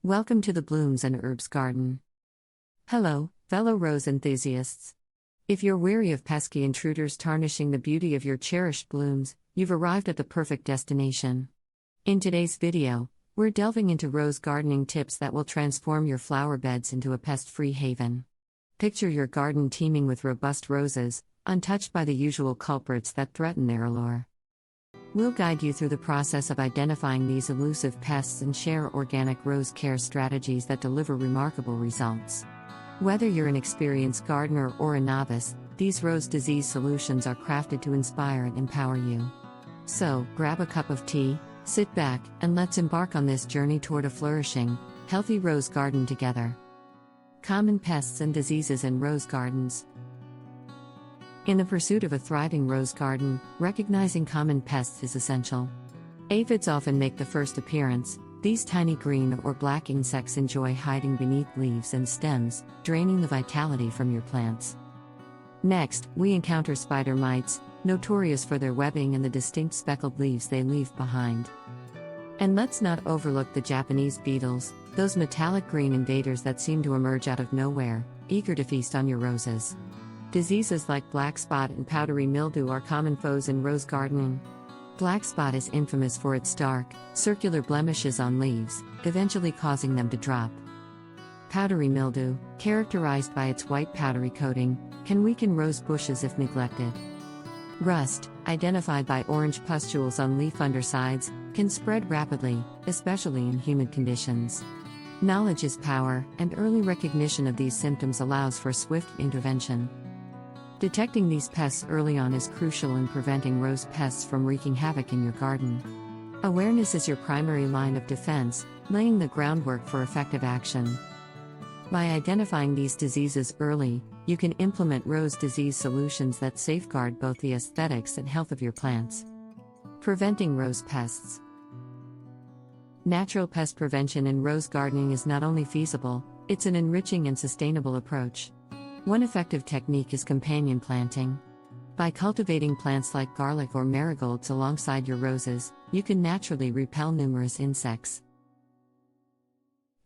Welcome to the Blooms and Herbs Garden. Hello, fellow rose enthusiasts. If you're weary of pesky intruders tarnishing the beauty of your cherished blooms, you've arrived at the perfect destination. In today's video, we're delving into rose gardening tips that will transform your flower beds into a pest-free haven. Picture your garden teeming with robust roses, untouched by the usual culprits that threaten their allure. We'll guide you through the process of identifying these elusive pests and share organic rose care strategies that deliver remarkable results. Whether you're an experienced gardener or a novice, these rose disease solutions are crafted to inspire and empower you. So, grab a cup of tea, sit back, and let's embark on this journey toward a flourishing, healthy rose garden together. Common pests and diseases in rose gardens. In the pursuit of a thriving rose garden, recognizing common pests is essential. Aphids often make the first appearance. These tiny green or black insects enjoy hiding beneath leaves and stems, draining the vitality from your plants. Next, we encounter spider mites, notorious for their webbing and the distinct speckled leaves they leave behind. And let's not overlook the Japanese beetles, those metallic green invaders that seem to emerge out of nowhere, eager to feast on your roses. Diseases like black spot and powdery mildew are common foes in rose gardening. Black spot is infamous for its dark, circular blemishes on leaves, eventually causing them to drop. Powdery mildew, characterized by its white powdery coating, can weaken rose bushes if neglected. Rust, identified by orange pustules on leaf undersides, can spread rapidly, especially in humid conditions. Knowledge is power, and early recognition of these symptoms allows for swift intervention. Detecting these pests early on is crucial in preventing rose pests from wreaking havoc in your garden. Awareness is your primary line of defense, laying the groundwork for effective action. By identifying these diseases early, you can implement rose disease solutions that safeguard both the aesthetics and health of your plants. Preventing rose pests. Natural pest prevention in rose gardening is not only feasible, it's an enriching and sustainable approach. One effective technique is companion planting. By cultivating plants like garlic or marigolds alongside your roses, you can naturally repel numerous insects.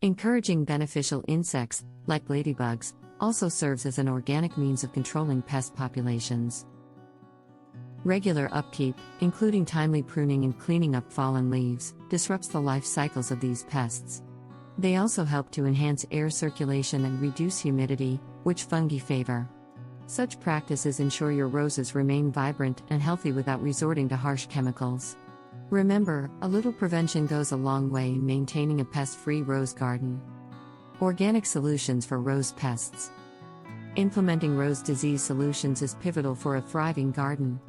Encouraging beneficial insects, like ladybugs, also serves as an organic means of controlling pest populations. Regular upkeep, including timely pruning and cleaning up fallen leaves, disrupts the life cycles of these pests. They also help to enhance air circulation and reduce humidity, which fungi favor. Such practices ensure your roses remain vibrant and healthy without resorting to harsh chemicals. Remember, a little prevention goes a long way in maintaining a pest-free rose garden. Organic solutions for rose pests. Implementing rose disease solutions is pivotal for a thriving garden.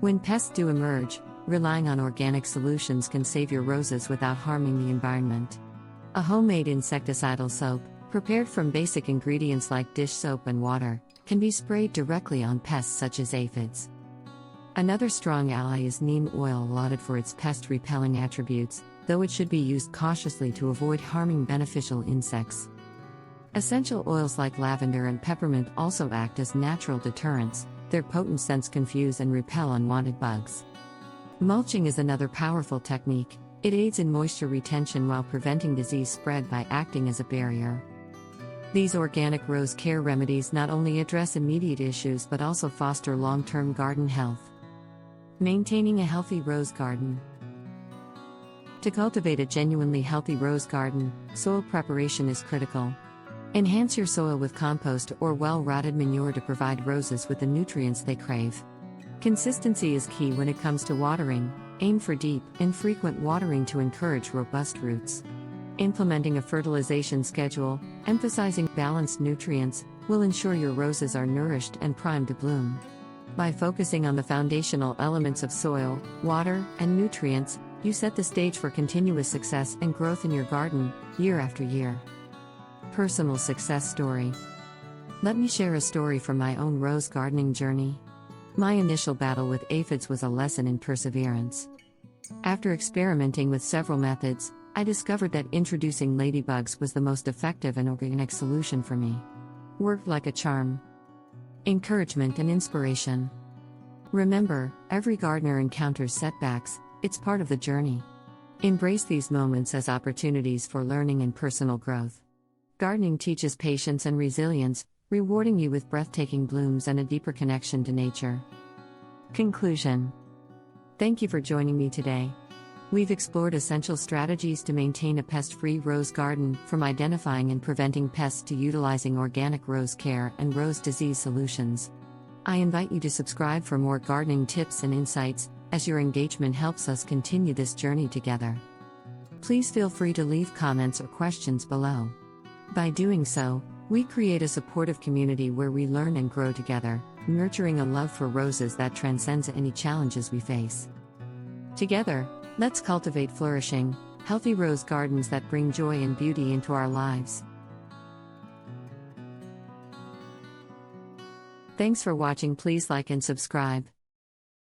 When pests do emerge, relying on organic solutions can save your roses without harming the environment. A homemade insecticidal soap, prepared from basic ingredients like dish soap and water, can be sprayed directly on pests such as aphids. Another strong ally is neem oil, lauded for its pest-repelling attributes, though it should be used cautiously to avoid harming beneficial insects. Essential oils like lavender and peppermint also act as natural deterrents. Their potent scents confuse and repel unwanted bugs. Mulching is another powerful technique. It aids in moisture retention while preventing disease spread by acting as a barrier. These organic rose care remedies not only address immediate issues but also foster long-term garden health. Maintaining a healthy rose garden. To cultivate a genuinely healthy rose garden, soil preparation is critical. Enhance your soil with compost or well-rotted manure to provide roses with the nutrients they crave. Consistency is key when it comes to watering. Aim for deep, infrequent watering to encourage robust roots. Implementing a fertilization schedule, emphasizing balanced nutrients, will ensure your roses are nourished and primed to bloom. By focusing on the foundational elements of soil, water, and nutrients, you set the stage for continuous success and growth in your garden, year after year. Personal success story. Let me share a story from my own rose gardening journey. My initial battle with aphids was a lesson in perseverance. After experimenting with several methods, I discovered that introducing ladybugs was the most effective and organic solution for me. Worked like a charm. Encouragement and inspiration. Remember, every gardener encounters setbacks, it's part of the journey. Embrace these moments as opportunities for learning and personal growth. Gardening teaches patience and resilience, rewarding you with breathtaking blooms and a deeper connection to nature. Conclusion. Thank you for joining me today. We've explored essential strategies to maintain a pest-free rose garden, from identifying and preventing pests to utilizing organic rose care and rose disease solutions. I invite you to subscribe for more gardening tips and insights, as your engagement helps us continue this journey together. Please feel free to leave comments or questions below. By doing so, we create a supportive community where we learn and grow together, nurturing a love for roses that transcends any challenges we face. Together, let's cultivate flourishing, healthy rose gardens that bring joy and beauty into our lives. Thanks for watching. Please like and subscribe.